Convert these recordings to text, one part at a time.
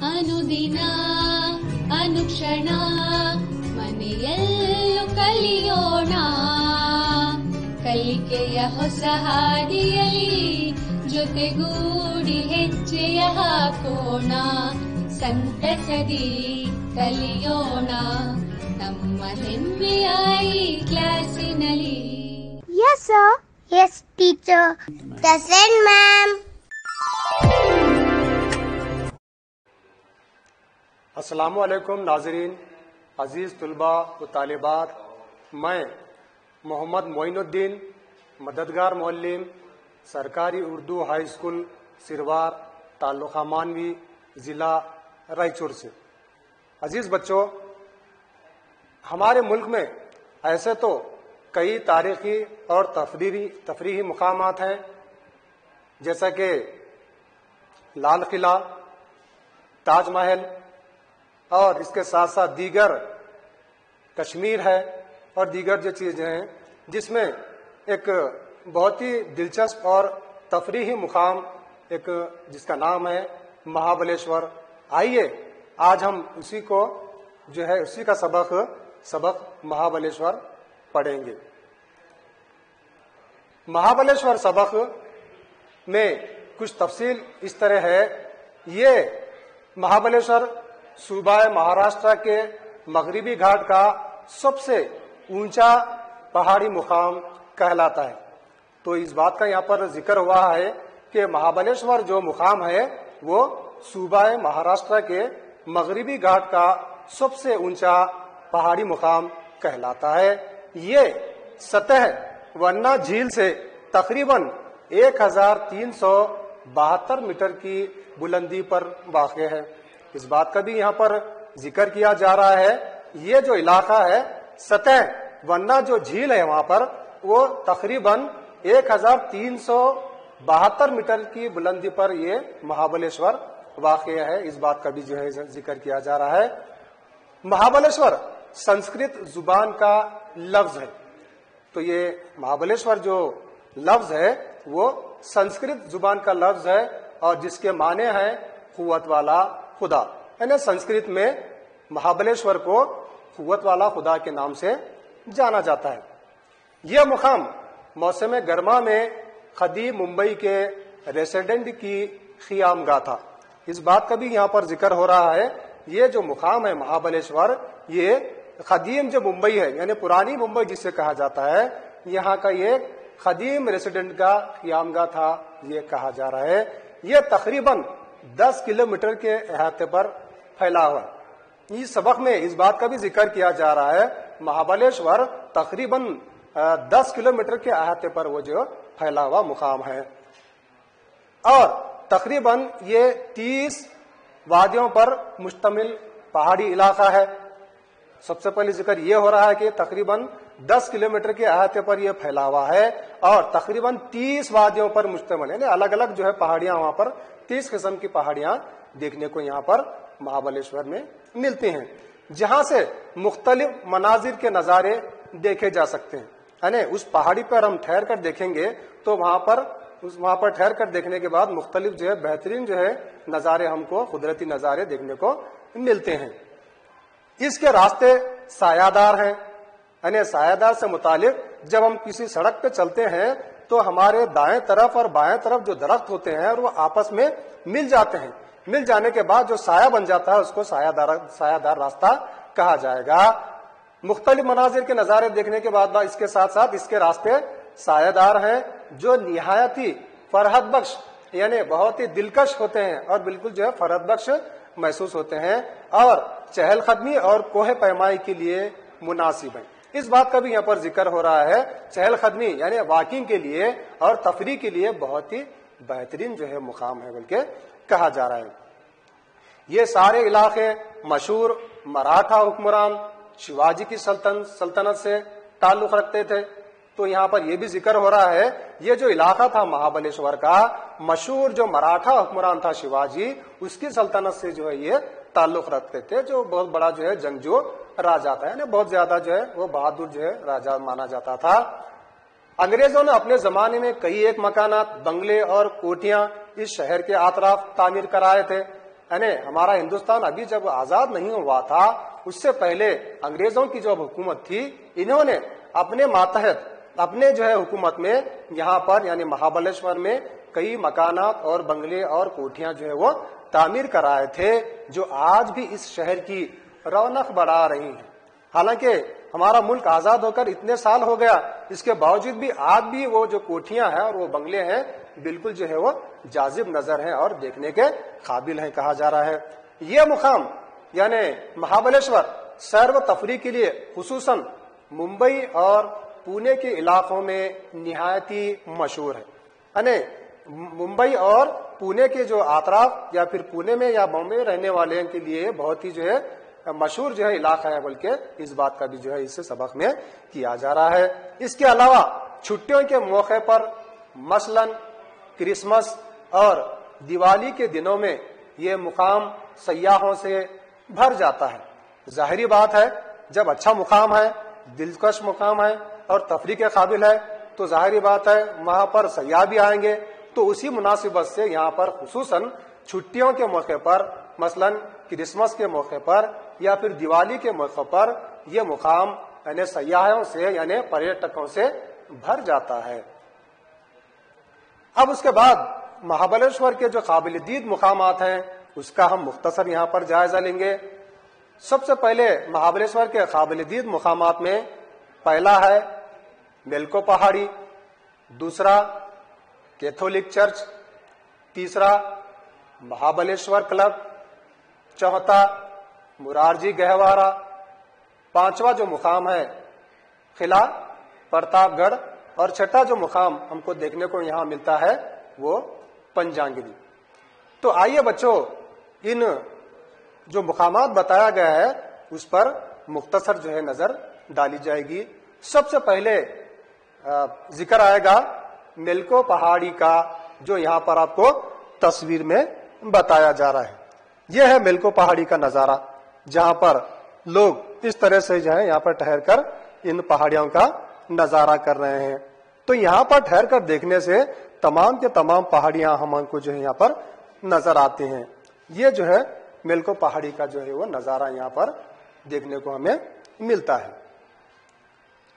ಅನುದಿನ ಅನುಕ್ಷಣ ಮನೆಯಲ್ಲೂ ಕಲಿಯೋಣ, ಕಲಿಕೆಯ ಹೊಸ ಹಾದಿಯಲ್ಲಿ ಜೊತೆಗೂಡಿ ಹೆಜ್ಜೆಯ ಹಾಕೋಣ, ಸಂತಸದಿ ಕಲಿಯೋಣ ನಮ್ಮ ಹೆಮ್ಮೆಯ ಈ ಕ್ಲಾಸಿನಲ್ಲಿ. Yes sir. Yes teacher. Present ma'am. अस्सलामुअलैकुम नाज़रीन, अज़ीज़ तुलबा व तालिबात, मैं मोहम्मद मोइनुद्दीन मददगार मुअल्लिम सरकारी उर्दू हाई स्कूल सिरवार ताल्लुक़ा मानवी ज़िला रायचूर से। अजीज़ बच्चों, हमारे मुल्क में ऐसे तो कई तारीख़ी और तफरीही मुकामात हैं, जैसा कि लाल किला, ताजमहल और इसके साथ साथ दीगर कश्मीर है और दीगर जो चीज़ें हैं, जिसमें एक बहुत ही दिलचस्प और तफरीही मुकाम एक जिसका नाम है महाबलेश्वर। आइए आज हम उसी को जो है उसी का सबक महाबलेश्वर पढ़ेंगे। महाबलेश्वर सबक में कुछ तफसील इस तरह है। ये महाबलेश्वर सूबा महाराष्ट्र के मगरिबी घाट का सबसे ऊंचा पहाड़ी मुकाम कहलाता है। तो इस बात का यहाँ पर जिक्र हुआ है कि महाबलेश्वर जो मुकाम है वो सूबा महाराष्ट्र के मगरिबी घाट का सबसे ऊंचा पहाड़ी मुकाम कहलाता है। ये सतह वन्ना झील से तकरीबन 1372 मीटर की बुलंदी पर वाक़ है। इस बात का भी यहाँ पर जिक्र किया जा रहा है, ये जो इलाका है सतह वन्ना जो झील है वहां पर वो तकरीबन 1372 मीटर की बुलंदी पर ये महाबलेश्वर वाक़ है। इस बात का भी जो है जिक्र किया जा रहा है। महाबलेश्वर संस्कृत जुबान का लफ्ज है। तो ये महाबलेश्वर जो लफ्ज है वो संस्कृत जुबान का लफ्ज है और जिसके माने हैं कुव्वत वाला खुदा, यानी संस्कृत में महाबलेश्वर को कुव्वत वाला खुदा के नाम से जाना जाता है। यह मुकाम मौसम गर्मा में खदीम मुंबई के रेसिडेंट की क़ियामगाह था। इस बात का भी यहाँ पर जिक्र हो रहा है। ये जो मुकाम है महाबलेश्वर, ये खदीम जो मुंबई है यानी पुरानी मुंबई जिसे कहा जाता है, यहाँ का ये खदीम रेसिडेंट का क़ियामगाह था, ये कहा जा रहा है। ये तकरीबन 10 किलोमीटर के अहाते पर फैला हुआ। इस सबक में इस बात का भी जिक्र किया जा रहा है, महाबलेश्वर तकरीबन 10 किलोमीटर के अहाते पर वो जो फैला हुआ मुकाम है और तकरीबन ये 30 वादियों पर मुश्तमिल पहाड़ी इलाका है। सबसे पहले जिक्र ये हो रहा है कि तकरीबन 10 किलोमीटर के अहाते पर यह फैला हुआ है और तकरीबन 30 वादियों पर मुश्तमिल, यानी अलग अलग जो है पहाड़ियां, वहां पर 30 किस्म की पहाड़ियां देखने को यहाँ पर महाबलेश्वर में मिलती हैं, जहां से मुख्तलिफ मनाजिर के नज़ारे देखे जा सकते हैं। यानी उस पहाड़ी पर हम ठहर कर देखेंगे तो वहां पर ठहर कर देखने के बाद मुख्तलिफ जो है बेहतरीन जो है नज़ारे हमको कुदरती नज़ारे देखने को मिलते हैं। इसके रास्ते सायादार हैं, यानी सायादार से मुतालिक जब हम किसी सड़क पे चलते हैं तो हमारे दाएं तरफ और बाएं तरफ जो दरख्त होते हैं और वो आपस में मिल जाते हैं। मिल जाने के बाद जो साया बन जाता है उसको सायादार रास्ता कहा जाएगा। मुख्तलिफ मनाजिर के नज़ारे देखने के बाद इसके साथ साथ इसके रास्ते सायादार हैं जो निहायती फरहत बख्श यानी बहुत ही दिलकश होते हैं और बिल्कुल जो है फरहत बख्श महसूस होते हैं और चहलकदमी और कोहे पैमाई के लिए मुनासिब है। इस बात का भी यहाँ पर जिक्र हो रहा है, चहलकदमी यानी वॉकिंग के लिए और तफरी के लिए बहुत ही बेहतरीन जो है मुकाम है बल्कि कहा जा रहा है। ये सारे इलाके मशहूर मराठा हुक्मरान शिवाजी की सल्तनत से ताल्लुक रखते थे। तो यहाँ पर यह भी जिक्र हो रहा है, ये जो इलाका था महाबलेश्वर का, मशहूर जो मराठा हुक्मरान था शिवाजी, उसकी सल्तनत से जो है ये ताल्लुक रखते थे, जो बहुत बड़ा जो है जंगजू राजा था, यानी बहुत ज्यादा जो है वो बहादुर जो है राजा माना जाता था। अंग्रेजों ने अपने जमाने में कई एक मकानात, बंगले और कोठियां इस शहर के आतराफ तामीर कराए थे। यानी हमारा हिंदुस्तान अभी जब आजाद नहीं हुआ था, उससे पहले अंग्रेजों की जो हुकूमत थी, इन्होंने अपने मातहत अपने जो है हुकूमत में यहाँ पर यानी महाबलेश्वर में कई मकानात और बंगले और कोठियां जो है वो तामीर कराए थे, जो आज भी इस शहर की रौनक बढ़ा रही हैं। हालांकि हमारा मुल्क आजाद होकर इतने साल हो गया, इसके बावजूद भी आज भी वो जो कोठियां हैं और वो बंगले हैं बिल्कुल जो है वो जाजिब नजर हैं और देखने के काबिल हैं कहा जा रहा है। ये मुकाम यानी महाबलेश्वर सैर व तफरी के लिए खुसूसन मुंबई और पुणे के इलाकों में निहायती मशहूर है। यानी मुंबई और पुणे के जो अतराफ या फिर पुणे में या बॉम्बे में रहने वाले के लिए बहुत ही जो है मशहूर जो है इलाका है, बल्कि इस बात का भी जो है इससे सबक में किया जा रहा है। इसके अलावा छुट्टियों के मौके पर मसलन क्रिसमस और दिवाली के दिनों में ये मुकाम सयाहों से भर जाता है। जाहिरी बात है, जब अच्छा मुकाम है, दिलकश मुकाम है और तफरी के काबिल है, तो जाहिरी बात है वहां पर सयाह भी आएंगे। तो उसी मुनासिबत से यहाँ पर खुसूसन छुट्टियों के मौके पर, मसलन क्रिसमस के मौके पर या फिर दिवाली के मौके पर यह मुकाम यानी सयाहों से यानी पर्यटकों से भर जाता है। अब उसके बाद महाबलेश्वर के जो काबिल दीद मुकामात हैं उसका हम मुख्तसर यहाँ पर जायजा लेंगे। सबसे पहले महाबलेश्वर के काबिल दीद मुकामात में पहला है मेलको पहाड़ी, दूसरा कैथोलिक चर्च, तीसरा महाबलेश्वर क्लब, चौथा मुरारजी गहवारा, पांचवा जो मुकाम है किला प्रतापगढ़ और छठा जो मुकाम हमको देखने को यहाँ मिलता है वो पंजांगिरी। तो आइए बच्चों, इन जो मुकामात बताया गया है उस पर मुख्तसर जो है नजर डाली जाएगी। सबसे पहले जिक्र आएगा मेलको पहाड़ी का, जो यहाँ पर आपको तस्वीर में बताया जा रहा है। यह है मेलको पहाड़ी का नजारा, जहाँ पर लोग इस तरह से जो है यहाँ पर ठहर कर इन पहाड़ियों का नजारा कर रहे हैं। तो यहाँ पर ठहर कर देखने से तमाम के तमाम पहाड़ियां हमको जो है यहाँ पर नजर आती हैं। ये जो है मेलको पहाड़ी का जो है वो नजारा यहाँ पर देखने को हमें मिलता है।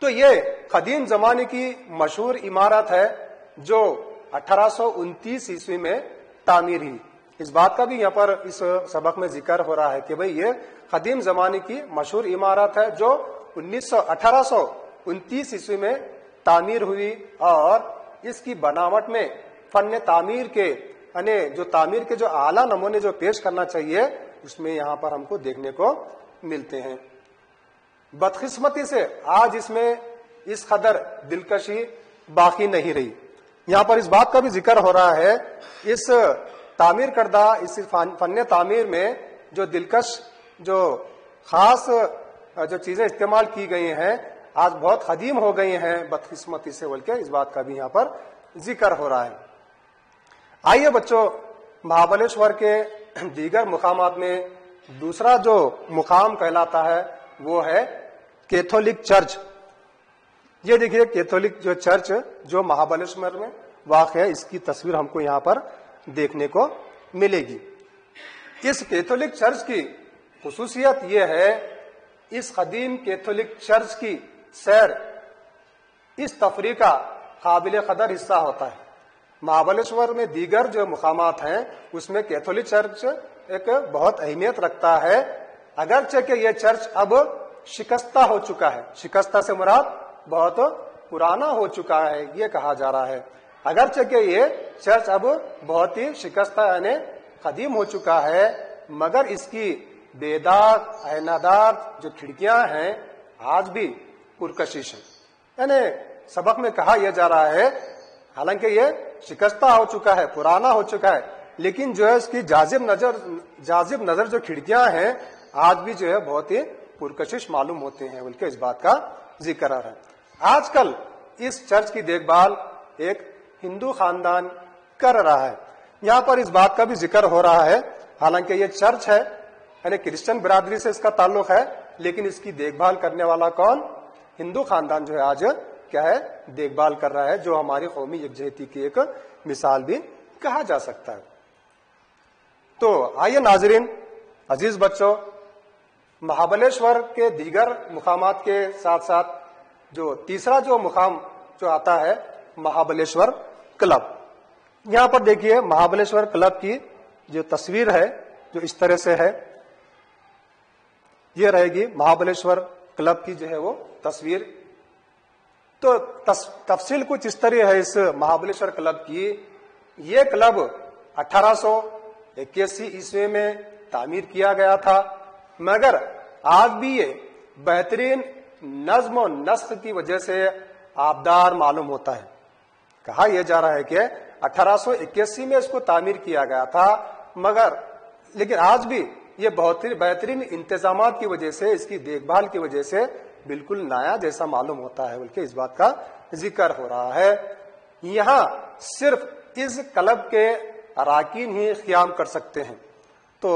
तो ये कदीम जमाने की मशहूर इमारत है जो 1829 ईस्वी में तामीर हुई। इस बात का भी यहाँ पर इस सबक में जिक्र हो रहा है कि भाई ये कदीम जमाने की मशहूर इमारत है जो 1829 ईस्वी में तामीर हुई और इसकी बनावट में फन तामीर के यानी जो तामीर के जो आला नमूने जो पेश करना चाहिए उसमें यहाँ पर हमको देखने को मिलते हैं। बदकिस्मती से आज इसमें इस कदर दिलकशी बाकी नहीं रही। यहाँ पर इस बात का भी जिक्र हो रहा है, इस तामीर करदा इस फन तामीर में जो दिलकश जो खास जो चीजें इस्तेमाल की गई हैं आज बहुत कदीम हो गई हैं बदकिस्मती से, बल्कि इस बात का भी यहाँ पर जिक्र हो रहा है। आइए बच्चों, महाबलेश्वर के दीगर मुकामात में दूसरा जो मुकाम कहलाता है वो है कैथोलिक चर्च। ये देखिए कैथोलिक जो चर्च जो महाबलेश्वर में वाक़ है, इसकी तस्वीर हमको यहाँ पर देखने को मिलेगी। इस कैथोलिक चर्च की खुसूसियत ये है, इस कदीम कैथोलिक चर्च की सैर इस तफरी का काबिल कदर हिस्सा होता है। महाबलेश्वर में दीगर जो मुकामात हैं उसमें कैथोलिक चर्च एक बहुत अहमियत रखता है। अगरचे कि यह चर्च अब शिकस्ता हो चुका है, शिकस्ता से मुराद बहुत पुराना हो चुका है ये कहा जा रहा है। अगरचे कि ये चर्च अब बहुत ही शिकस्ता यानी कदीम हो चुका है, मगर इसकी बेदाग ऐनादार जो खिड़कियां हैं आज भी पुरकशिश है। यानी सबक में कहा यह जा रहा है, हालांकि ये शिकस्ता हो चुका है, पुराना हो चुका है, लेकिन जो है इसकी जाजिब नजर जो खिड़कियां हैं आज भी जो है बहुत ही पुरकशिश मालूम होते हैं, बल्कि इस बात का जिक्र आ रहा है। आजकल इस चर्च की देखभाल एक हिंदू खानदान कर रहा है। यहाँ पर इस बात का भी जिक्र हो रहा है, हालांकि ये चर्च है यानी क्रिश्चियन बिरादरी से इसका ताल्लुक है, लेकिन इसकी देखभाल करने वाला कौन? हिंदू खानदान जो है आज क्या है देखभाल कर रहा है, जो हमारी कौमी यकजहती की एक मिसाल भी कहा जा सकता है। तो आइए नाजरीन, अजीज बच्चों, महाबलेश्वर के दीगर मुकामात के साथ साथ जो तीसरा जो मुकाम जो आता है महाबलेश्वर क्लब। यहाँ पर देखिए महाबलेश्वर क्लब की जो तस्वीर है जो इस तरह से है, ये रहेगी महाबलेश्वर क्लब की जो है वो तस्वीर। तो तफसील कुछ इस तरह है इस महाबलेश्वर क्लब की। ये क्लब 1881 ईस्वी में तामीर किया गया था, मगर आज भी ये बेहतरीन नज्म और नस्ख की वजह से आबदार मालूम होता है। कहा यह जा रहा है कि 1881 में इसको तामीर किया गया था, मगर लेकिन आज भी ये बहुत ही बेहतरीन इंतजामात की वजह से, इसकी देखभाल की वजह से बिल्कुल नया जैसा मालूम होता है, बल्कि इस बात का जिक्र हो रहा है। यहाँ सिर्फ इस क्लब के अराकीन ही क़याम कर सकते हैं। तो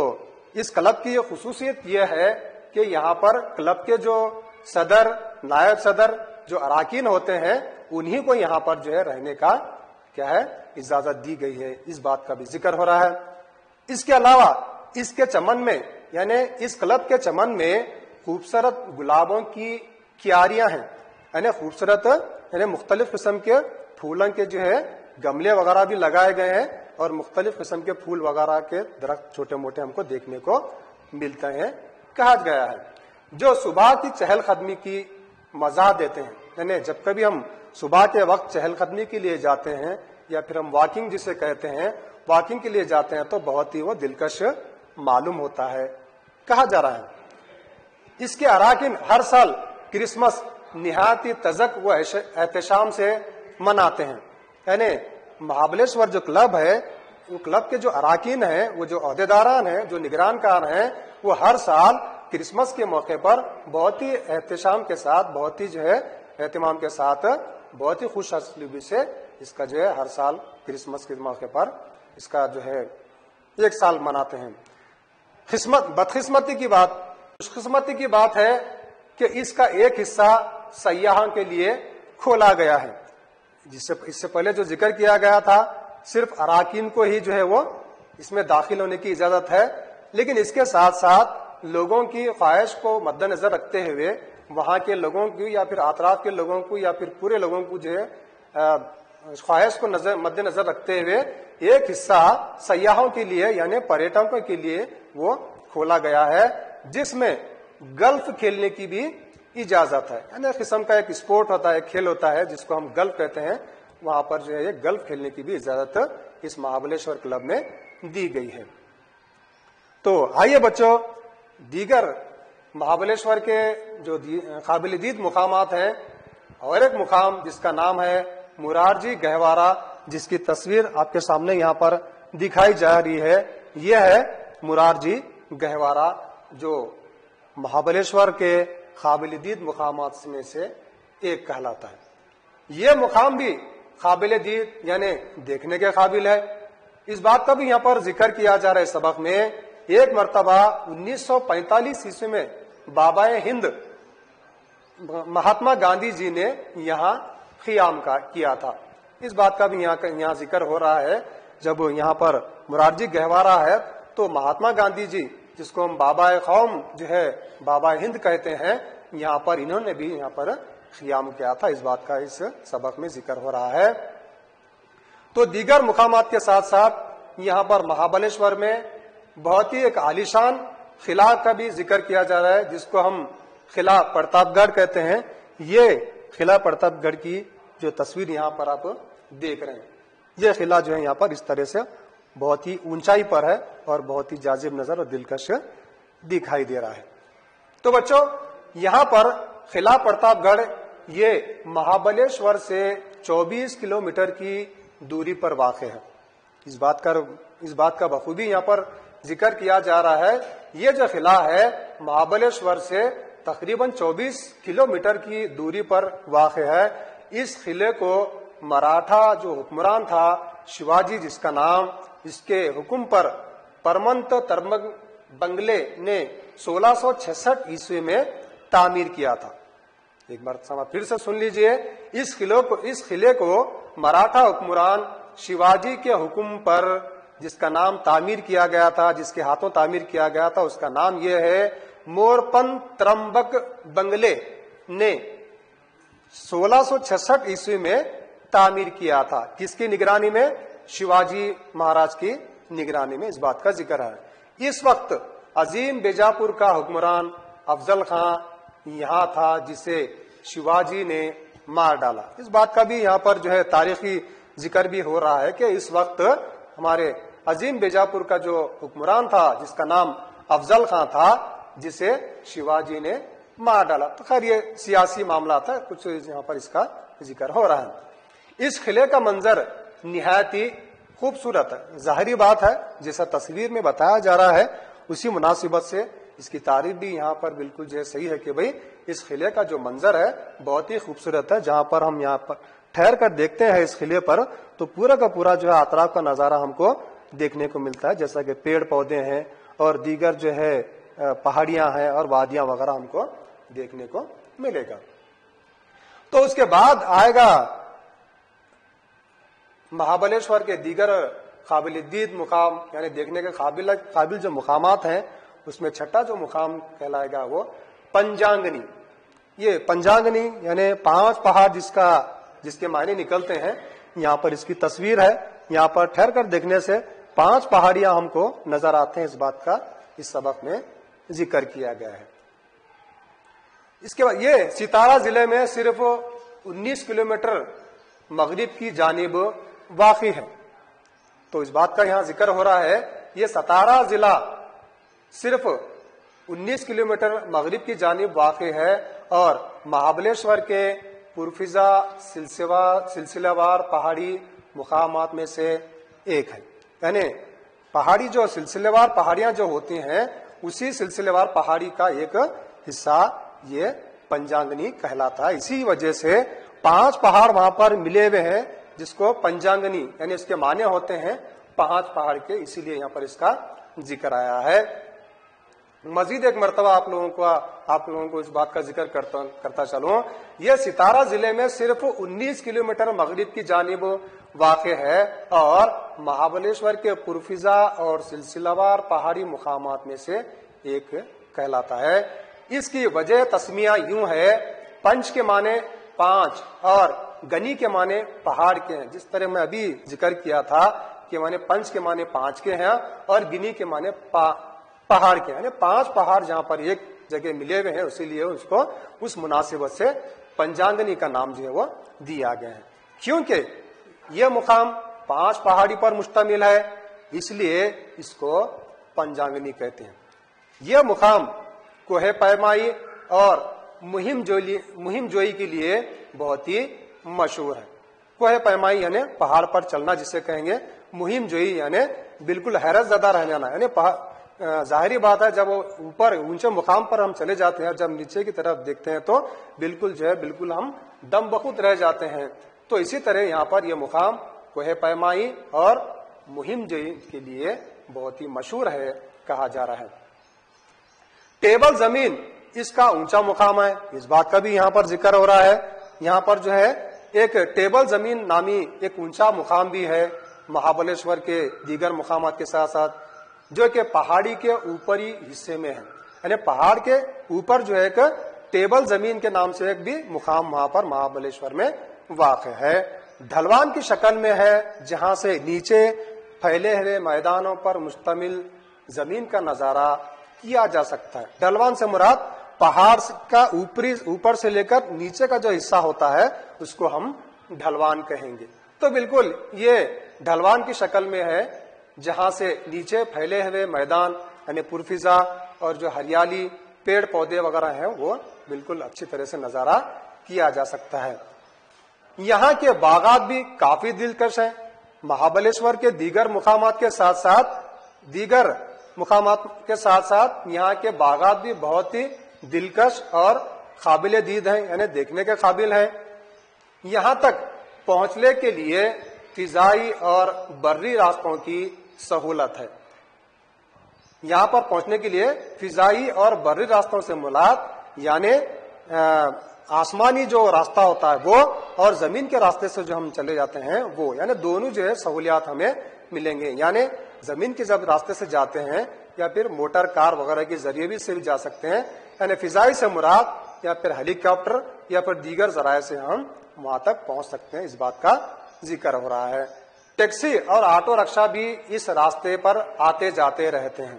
इस क्लब की ये खुसूसियत यह है कि यहाँ पर क्लब के जो सदर, नायब सदर, जो अराकीन होते हैं, उन्हीं को यहाँ पर जो है रहने का क्या है इजाजत दी गई है। इस बात का भी जिक्र हो रहा है। इसके अलावा इसके चमन में, यानी इस क्लब के चमन में खूबसूरत गुलाबों की क्यारियां हैं, यानी खूबसूरत यानी मुख्तलिफ किस्म के फूलों के जो है गमले वगैरह भी लगाए गए हैं और मुख्तलिफ किस्म के फूल वगैरह के दरख्त छोटे मोटे हमको देखने को मिलते हैं। कहा गया है जो सुबह की चहलकदमी की मजा देते हैं, यानी जब कभी हम सुबह के वक्त चहलकदमी के लिए जाते हैं या फिर हम वॉकिंग जिसे कहते हैं, वॉकिंग के लिए जाते हैं, तो बहुत ही वो दिलकश मालूम होता है। कहा जा रहा है इसके अराकीन हर साल क्रिसमस निहायती तजक व एहतशाम से मनाते हैं। यानी महाबलेश्वर जो क्लब है, वो क्लब के जो अराकीन हैं, वो जो अहदेदारान हैं, जो निगरानकार हैं, वो हर साल क्रिसमस के मौके पर बहुत ही एहतशाम के साथ, बहुत ही जो है एहतमाम के साथ, बहुत ही खुश असलूबी से इसका जो है हर साल क्रिसमस के मौके पर इसका जो है एक साल मनाते हैं। बदकिस्मती की बात, खुशकिस्मती की बात है कि इसका एक हिस्सा सयाहों के लिए खोला गया है। इससे पहले जो जिक्र किया गया था सिर्फ अराकीन को ही जो है वो इसमें दाखिल होने की इजाजत है, लेकिन इसके साथ साथ लोगों की ख्वाहिश को मद्देनजर रखते हुए वहां के लोगों की या फिर अतराफ के लोगों को या फिर पूरे लोगों को जो है ख्वाहिश को मद्देनजर रखते हुए एक हिस्सा सयाहों के लिए यानी पर्यटकों के लिए वो खोला गया है, जिसमें गल्फ खेलने की भी इजाजत है। यानी किस्म का एक स्पोर्ट होता है, खेल होता है जिसको हम गल्फ कहते हैं। वहां पर जो है ये गल्फ खेलने की भी इजाजत इस महाबलेश्वर क्लब में दी गई है। तो आइए बच्चों, दीगर महाबलेश्वर के जो काबिल दीद मुकामात हैं, और एक मुकाम जिसका नाम है मुरारजी गहवारा, जिसकी तस्वीर आपके सामने यहाँ पर दिखाई जा रही है। यह है मुरारजी गहवारा, जो महाबलेश्वर के काबिल दीद मुकामात में से एक कहलाता है। यह मुकाम भी काबिल दीद यानी देखने के काबिल है। इस बात का भी यहाँ पर जिक्र किया जा रहा है सबक में। एक मर्तबा 1945 ईस्वी में बाबाए हिंद महात्मा गांधी जी ने यहाँ क़ियाम किया था। इस बात का भी यहाँ जिक्र हो रहा है। जब यहाँ पर मुरारजी गहवारा है तो महात्मा गांधी जी, जिसको हम बाबाए कौम जो है बाबाए हिंद कहते हैं, यहाँ पर इन्होंने भी यहाँ पर क़ियाम किया था। इस बात का इस सबक में जिक्र हो रहा है। तो दीगर मुकामात के साथ साथ यहाँ पर महाबलेश्वर में बहुत ही एक आलीशान किला का भी जिक्र किया जा रहा है, जिसको हम किला प्रतापगढ़ कहते हैं। ये किला प्रतापगढ़ की जो तस्वीर यहाँ पर आप देख रहे हैं, ये किला जो है यहाँ पर इस तरह से बहुत ही ऊंचाई पर है और बहुत ही जाजिब नजर और दिलकश दिखाई दे रहा है। तो बच्चों, यहाँ पर किला प्रतापगढ़ ये महाबलेश्वर से 24 किलोमीटर की दूरी पर वाक़ है। इस बात का बखूबी यहाँ पर जिक्र किया जा रहा है। ये जो किला है महाबलेश्वर से तकरीबन 24 किलोमीटर की दूरी पर वाक़ है। इस किले को मराठा जो हुक्मरान था शिवाजी जिसका नाम, इसके हुक्म पर परमंत तरमग बंगले ने 1666 ईस्वी में तामीर किया था। एक बार फिर से सुन लीजिए, इस किले को मराठा हुक्मरान शिवाजी के हुक्म पर جس کا نام تعمیر کیا گیا تھا، جس کے ہاتھوں تعمیر کیا گیا تھا، اس کا نام یہ ہے مورپن ترمبک بنگلے نے 1666 عیسوی میں تعمیر کیا تھا. کس کی نگرانی میں؟ شیواجی مہاراج کی نگرانی میں اس بات کا ذکر ہے. اس وقت عظیم بیجاپور کا حکمران افضل خان یہاں تھا، جسے شیواجی نے مار ڈالا. اس بات کا بھی یہاں پر جو ہے تاریخی ذکر بھی ہو رہا ہے کہ اس وقت ہمارے عظیم بیجاپور کا جو حکمران تھا، جس کا نام افضل خان تھا، جسے شیواجی نے مار ڈالا. تو خیر یہ سیاسی معاملہ تھا، کچھ یہاں پر اس کا ذکر ہو رہا ہے. اس قلعے کا منظر نہایت ہی خوبصورت ہے. ظاہری بات ہے جیسا تصویر میں بتایا جا رہا ہے، اسی مناسبت سے اس کی تعریف بھی یہاں پر بالکل جو ہے صحیح ہے کہ بھئی اس قلعے کا جو منظر ہے بہت ہی خوبصورت ہے. جہاں پر ہم یہاں پر ٹھہر کر دیکھتے ہیں اس قلعے پر، تو پورا کا پورا جو ہے اطراف کا نظارہ ہم کو دیکھنے کو ملتا ہے، جیسا کہ پیڑ پودے ہیں اور دیگر جو ہے پہاڑیاں ہیں اور وادیاں وغیرہ ہم کو دیکھنے کو ملے گا. تو اس کے بعد آئے گا مہابلیشور کے دیگر قابل دید مقام، یعنی دیکھنے کے قابل جو مقامات ہیں، اس میں چھٹا جو مقام کہلائے گا وہ پنجانگنی. یہ پنجانگنی یعنی 5 پہاڑ جس کے معنی نکلتے ہیں. یہاں پر اس کی تصویر ہے. یہاں پر ٹھہر کر دیکھنے سے 5 پہاڑیاں ہم کو نظر آتے ہیں. اس بات کا اس سبق میں ذکر کیا گیا ہے. اس کے بعد یہ ستارہ ضلع میں صرف 19 کلومیٹر مغرب کی جانب واقع ہے. تو اس بات کا یہاں ذکر ہو رہا ہے، یہ ستارہ ضلع صرف 19 کلومیٹر مغرب کی جانب واقع ہے اور مہابلیشور کے پرفضا سلسلہ وار پہاڑی مقامات میں سے ایک ہے. یعنی پہاڑی جو سلسلہ وار پہاڑیاں جو ہوتی ہیں، اسی سلسلہ وار پہاڑی کا ایک حصہ یہ پنجانگنی کہلاتا ہے. اسی وجہ سے 5 پہاڑ وہاں پر ملے ہوئے ہیں، جس کو پنجانگنی یعنی اس کے معنی ہوتے ہیں 5 پہاڑ کے، اسی لیے یہاں پر اس کا ذکر آیا ہے. مزید ایک مرتبہ آپ لوگوں کو اس بات کا ذکر کرتا چلوں. یہ ستارہ ضلع میں صرف 19 کلومیٹر مغرب کی جانب واقع ہے اور مہابلیشور کے پرفضا اور سلسلہ وار پہاڑی مقامات میں سے ایک کہلاتا ہے. اس کی وجہ تسمیہ یوں ہے، پنچ کے معنی 5 اور گنی کے معنی پہاڑ کے ہیں. جس طرح میں ابھی ذکر کیا تھا کہ معنی پنچ کے معنی 5 کے ہیں اور گنی کے معنی پہاڑ کے، یعنی 5 پہاڑ جہاں پر ایک جگہ ملے ہوئے ہیں، اسی لیے اس کو اس مناسبت سے پنجانگنی کا نام جو ہے وہ دیا گیا ہے. کیونکہ یہ مقام 5 پہاڑی پر مشتمل ہے، اس لیے اس کو پنجانگنی کہتے ہیں. یہ مقام کوہ پیمائی اور مہم جوئی کے لیے بہت ہی مشہور ہے. کوہ پیمائی یعنی پہاڑ پر چلنا جسے کہیں گے، مہم جوئی یعنی بالکل حیرت زدہ رہ جانا. یعنی ظاہری بات ہے جب اوپر اونچے مقام پر ہم چلے جاتے ہیں، جب نیچے کی طرف دیکھتے ہیں تو بالکل ہم دم بخود رہ جاتے ہیں. تو اسی طرح یہاں پر یہ مقام کوہ پیمائی اور مہم جوئی کے لیے بہت ہی مشہور ہے کہا جا رہا ہے. ٹیبل زمین اس کا اونچا مقام ہے، اس بات کا بھی یہاں پر ذکر ہو رہا ہے. یہاں پر جو ہے ایک ٹیبل زمین نامی ایک اونچا مقام بھی ہے مہابلیشور کے دیگر مقامات کے ساتھ ساتھ، جو کہ پہاڑی کے اوپری حصے میں ہے. یعنی پہاڑ کے اوپر جو ہے ایک ٹیبل زمین کے نام سے ایک بھی مقام وہاں پر مہابلیشور میں واقع ہے. ڈھلوان کی شکل میں ہے، جہاں سے نیچے پھیلے ہوئے میدانوں پر مشتمل زمین کا نظارہ کیا جا سکتا ہے. ڈھلوان سے مراد پہاڑ کا اوپر سے لے کر نیچے کا جو حصہ ہوتا ہے اس کو ہم ڈھلوان کہیں گے. تو بالکل یہ ڈھلوان کی شکل میں ہے، جہاں سے نیچے پھیلے ہوئے میدان یعنی پرفضا اور جو ہریالی پیڑ پودے وغیرہ ہیں وہ بالکل اچھی طرح سے نظارہ کیا جا سکتا ہے. یہاں کے باغات بھی کافی دلکش ہیں. مہابلیشور کے دیگر مقامات کے ساتھ ساتھ یہاں کے باغات بھی بہت ہی دلکش اور قابل دید ہیں، یعنی دیکھنے کے قابل ہیں. یہاں تک پہنچنے کے لیے فضائی اور بری راستوں کی سہولت ہے. یہاں پر پہنچنے کے لیے فضائی اور بری راستوں سے مراد یعنی آسمانی جو راستہ ہوتا ہے وہ اور زمین کے راستے سے جو ہم چلے جاتے ہیں وہ، یعنی دونوں جو ہے سہولیات ہمیں ملیں گے. یعنی زمین کے جب راستے سے جاتے ہیں یا پھر موٹر کار وغیرہ کے ذریعے سے بھی جا سکتے ہیں، یعنی فضائی سے مراد یا پھر ہیلی کاپٹر یا پھر دیگر ذرائع سے ہم وہاں تک پہنچ سکتے ہیں، اس بات کا ذکر ہو رہا ہے۔ ٹیکسی اور آٹو رکشا بھی اس راستے پر آتے جاتے رہتے ہیں۔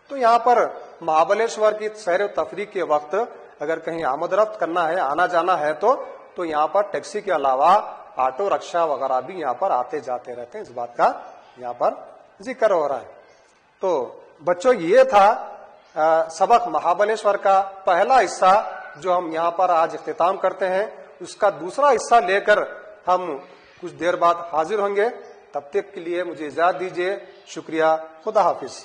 تو یہاں پر مہابلیشور کی سیر و تفریح کے وقت اگر کہیں آمد رفت کرنا ہے، آنا جانا ہے تو یہاں پر ٹیکسی کے علاوہ آٹو رکشا وغیرہ بھی یہاں پر آتے جاتے رہتے ہیں، اس بات کا یہاں پر ذکر ہو رہا ہے۔ تو بچوں یہ تھا سبق مہابلیشور کا پہلا حصہ جو ہم یہاں پر آج اختتام کرتے ہیں۔ اس کا دوسرا حصہ لے کر ہم کچھ دیر بعد حاضر ہوں گے، تب تک کے لیے مجھے اجازت دیجیے، شکریہ، خدا حافظ۔